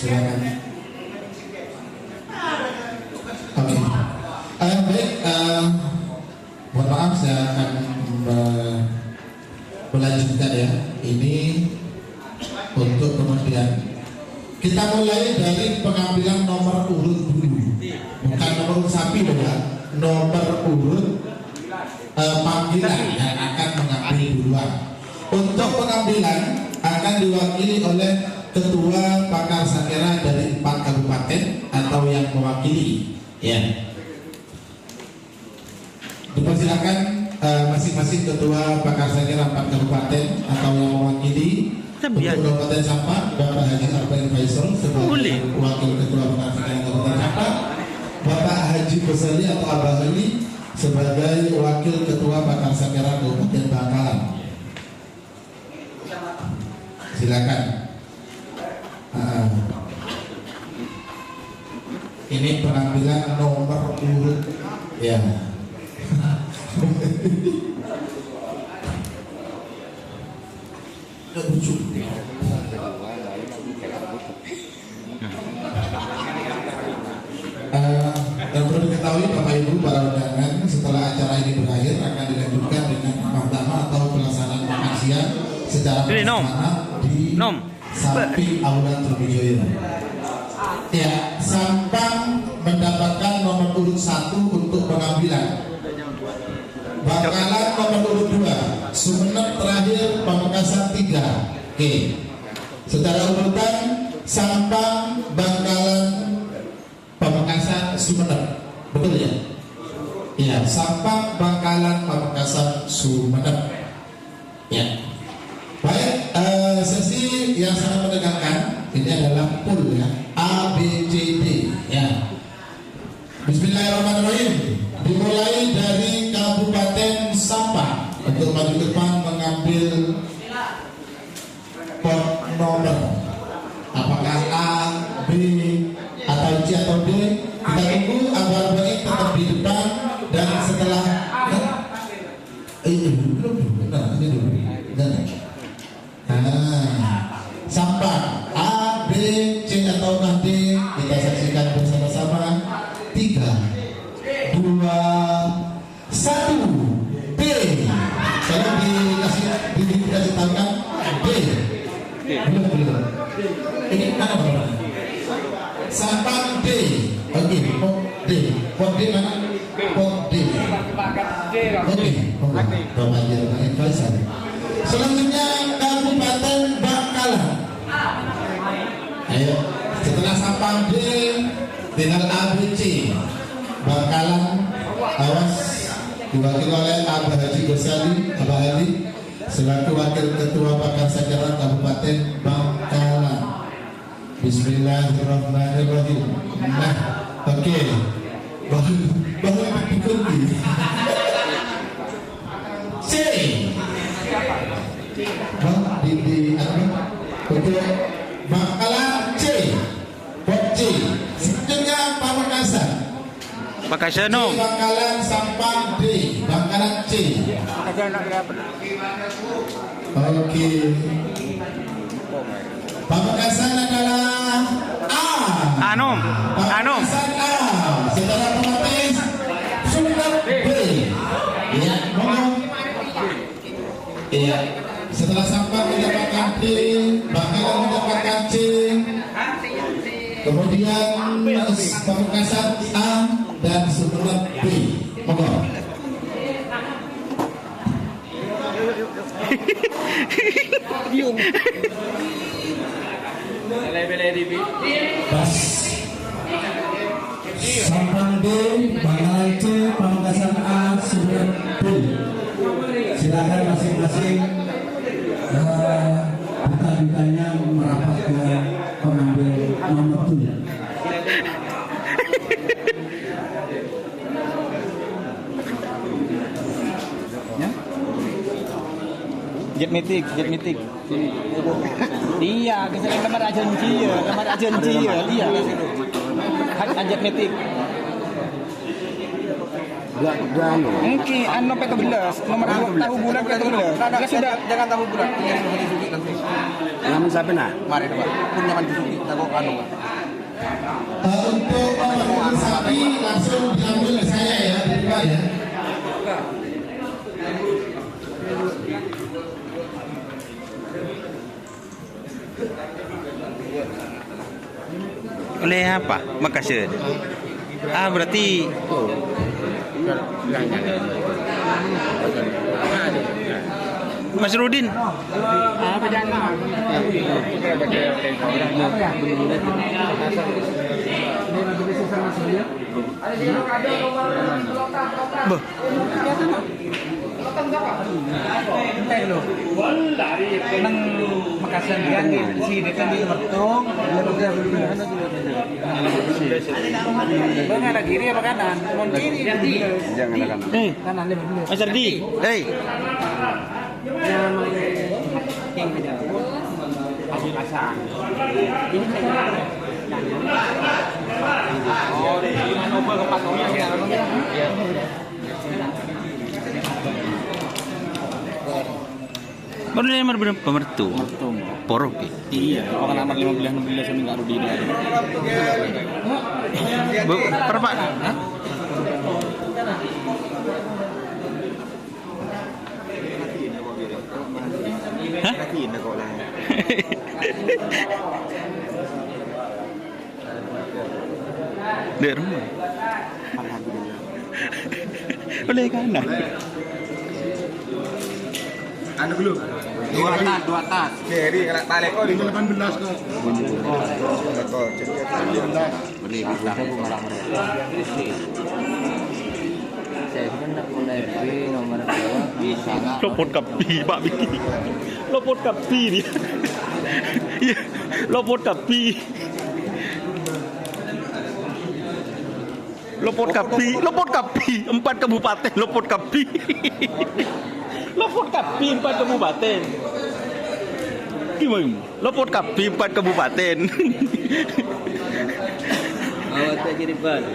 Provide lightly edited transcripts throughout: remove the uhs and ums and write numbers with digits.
Silakan. Oke. Baik. Mohon maaf, saya akan melanjutkan ya. Ini untuk kemudian kita mulai dari pengambilan nomor urut dulu, bukan nomor urut sapi ya, nomor urut panggilan yang akan mengambil duluan. Untuk pengambilan akan diwakili oleh ketua pakar sakera dari 4 kabupaten atau yang mewakili ya. Dipersilakan masing-masing ketua pakar sakera 4 kabupaten atau yang mewakili untuk Kabupaten Sampang, Bapak Haji Arbain Faisal sebagai wakil ketua pakar sakera Kabupaten Sampang, Bapak Haji Besali atau Abah Ali sebagai wakil ketua pakar sakera Kabupaten Bangkalan. Silakan. Ini pengambilan nomor urut ya. Dan perlu diketahui Bapak Ibu para undangan, setelah acara ini berakhir akan dilanjutkan dengan mahkamah atau pelaksanaan makan siang secara bersama di samping aula Trubijoyo. Ya, Sampang mendapatkan nomor urut 1 untuk pengambilan. Bangkalan nomor urut 2, Sumeneb terakhir, Pamekasan 3. Oke. Secara urutan Sampang, Bangkalan, Pamekasan, Sumeneb. Betul ya? Iya, Sampang, Bangkalan, Pamekasan, Sumeneb. Ya. Baik, sesi yang sangat menegangkan ini adalah pool ya, A, B, C, D ya. Bismillahirrahmanirrahim. Dimulai dari Kabupaten Sampang untuk maju ke depan mengambil pot nomor. Apakah A, B, atau C atau D? Kita tunggu agar baik tetap di depan dan setelah Sampang A, B, C atau D kita saksikan bersama-sama. 3, 2, 1 B. Tolong dikasih tahu kan B. Belum. Ini mana nomor? Sampang D. Oke, pot D. Pot D mana? Pot D. Oke. Selanjutnya Kabupaten Bangkalan. Ayo, setelah Sampang D tinggal A, B, C. Bangkalan awas diwakili oleh Abah Haji Besali, Abah Ali selaku wakil ketua pakar sakera Kabupaten Bangkalan. Bismillahirrahmanirrahim. Nah, oke. Baru dikunci. C. Di untuk Bangkalan C. Pot C. Selanjutnya Pamekasan. Pamekasan no. Bangkalan Sampang D. Bangkalan C. Oke. Pamekasan adalah A. Pamekasan A. Setelah otomatis Sumeneb B. Ya, ngomong. Iya. Setelah Sampang mendapatkan D, Bangkalan mendapatkan C. Kemudian Pamekasan A dan Sumeneb B. Monggo. Bas. Sampang D, Bangkalan C, Pamekasan A, Sumeneb B. Silakan masing-masing duta-dutanya merapat ke pengambil nomor 2. Jet meeting. Iya, kesalahan kamar agensi ya, iya. Jet meeting. Mungkin anu P13 nomor tahu bulan P13. Dia sudah jangan tahu bulan. Yang sudah disuki langsung. Namun siapa nak? Mari Pak. Pun nyaman disuki takut anu Pak. Untuk nomor sapi langsung diambil oleh saya ya, dari Pak ya. oleh apa? Makassar. Ah berarti Mas Rudin. Beuh. Nang Makassar yang si dekan di Mertung. Bang ada kiri apa kanan? Mon kiri nanti. Jangan ada kanan. Kanan 15. Mas Ardi. Hei. Baru dia nomor berapa? Mertu. Porok ya? Iya, orang nomor 15 sama enggak Rudi. Berapa? Hah? Di rumah. Boleh kanan. Anu belum? Dua tas. Kiri kena tarik. Oh, di 18 kok. Beli bisa aku malah mereka. Saya hendak mulai nomor 2 bisa nggak? Lopot kapi Pak Biki. Lopot kapi dia. Iya, lopot kapi. Lopot kapi, 4 kabupaten lopot kapi. Lopot kapi 4 kabupaten. Gimana? Lopot kapi 4 kabupaten. Awak tak kirim ban.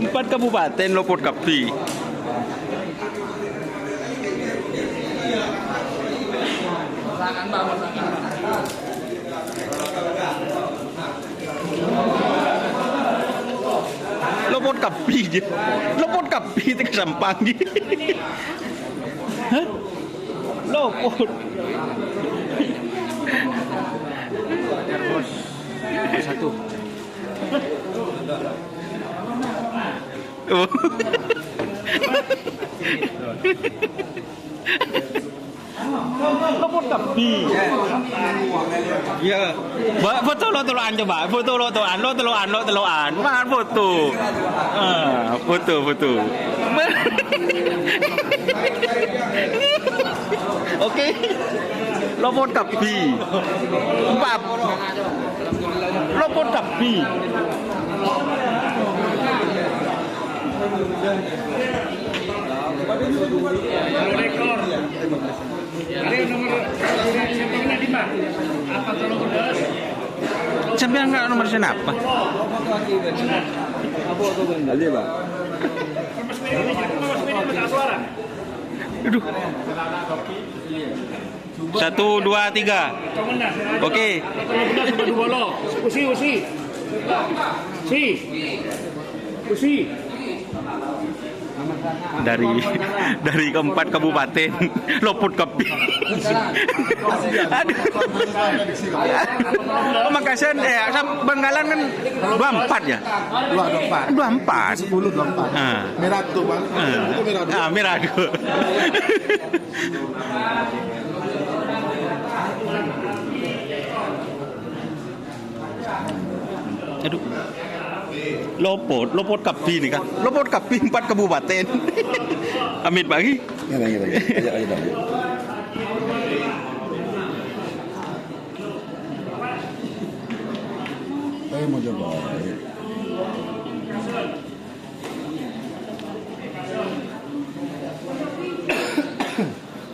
4 kabupaten lopot kapi. Lopot kapi je. Lopot kapi tak sampang je. Hah? Lopot. Satu. Oh. Lopot kapi. Ya. Foto lo teloan coba. Foto lo teloan. Makan foto. Foto. Oke. Lopot kapi. 4. Lopot kapi. Sampai enggak nomor siapa? Aja, Pak. Aduh. 1, 2, 3. Oke. Usi. Dari keempat kabupaten lopot kapi. Aduh. Makassar Bangkalan kan 24 ya? 24. 10 24. Merah tuh Bang. Itu merah. Merah tuh. Aduh. Lopot kapi nih kan. Lopot kapi 4 kabupaten. Amit pagi. Ya, aja. Saya mau coba.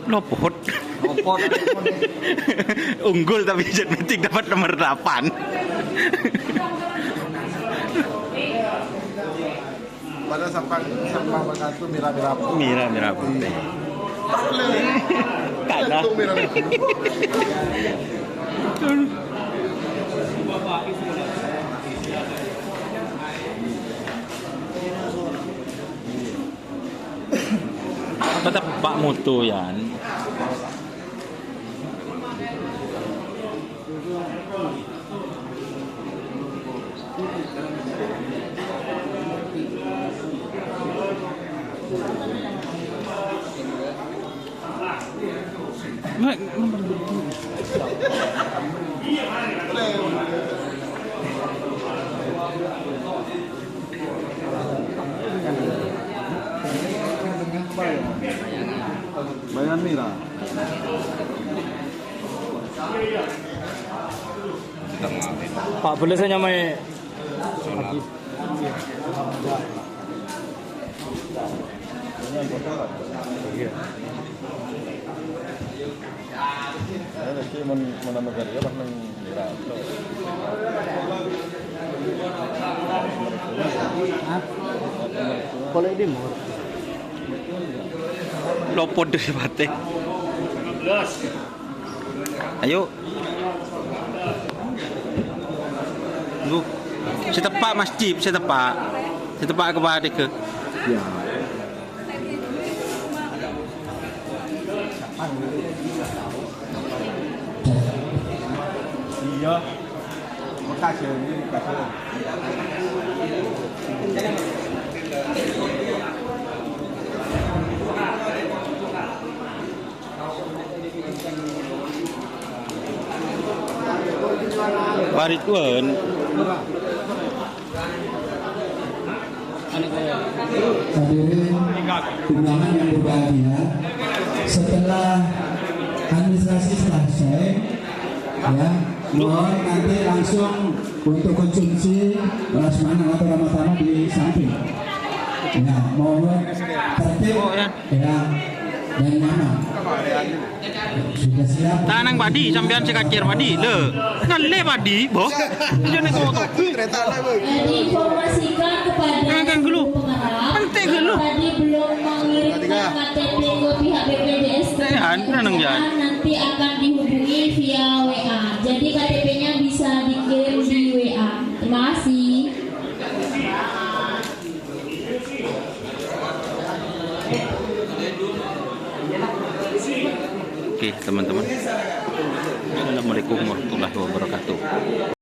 Lopot. Unggul tapi Jet Matic dapat nomor 8. Padahal sampah Bekasi merah-merah putih. Merah putih. Kagak. Itu merah-merah putih. Tetap Pak Mutu ya. Bayangan merah. Pak boleh saya nyamai lopot dari batik. Ayo. Lu, setepak masjid, setepak kepada ke. Ya. Iya. Bekasi ini Bekasi. Barituan. Hadirin undangan yang berbahagia, setelah administrasi selesai, ya, mohon nanti langsung untuk konsumsi prasmanan atau ramah-ramah di samping. Ya, mohon tertib, ya, dan nyaman. Sudah siap? Tanang badi sampean sekacir badi le. Ngalle badi, boh. Jangan kotor. Diinformasikan kepada seluruh pengharap Penting dulu. tadi belum mengirimkan KTP ke pihak BPJS nanti akan dihubungi via WA. Jadi KTP-nya bisa dikirim di WA. Terima kasih. Oke, teman-teman. Assalamualaikum warahmatullahi wabarakatuh.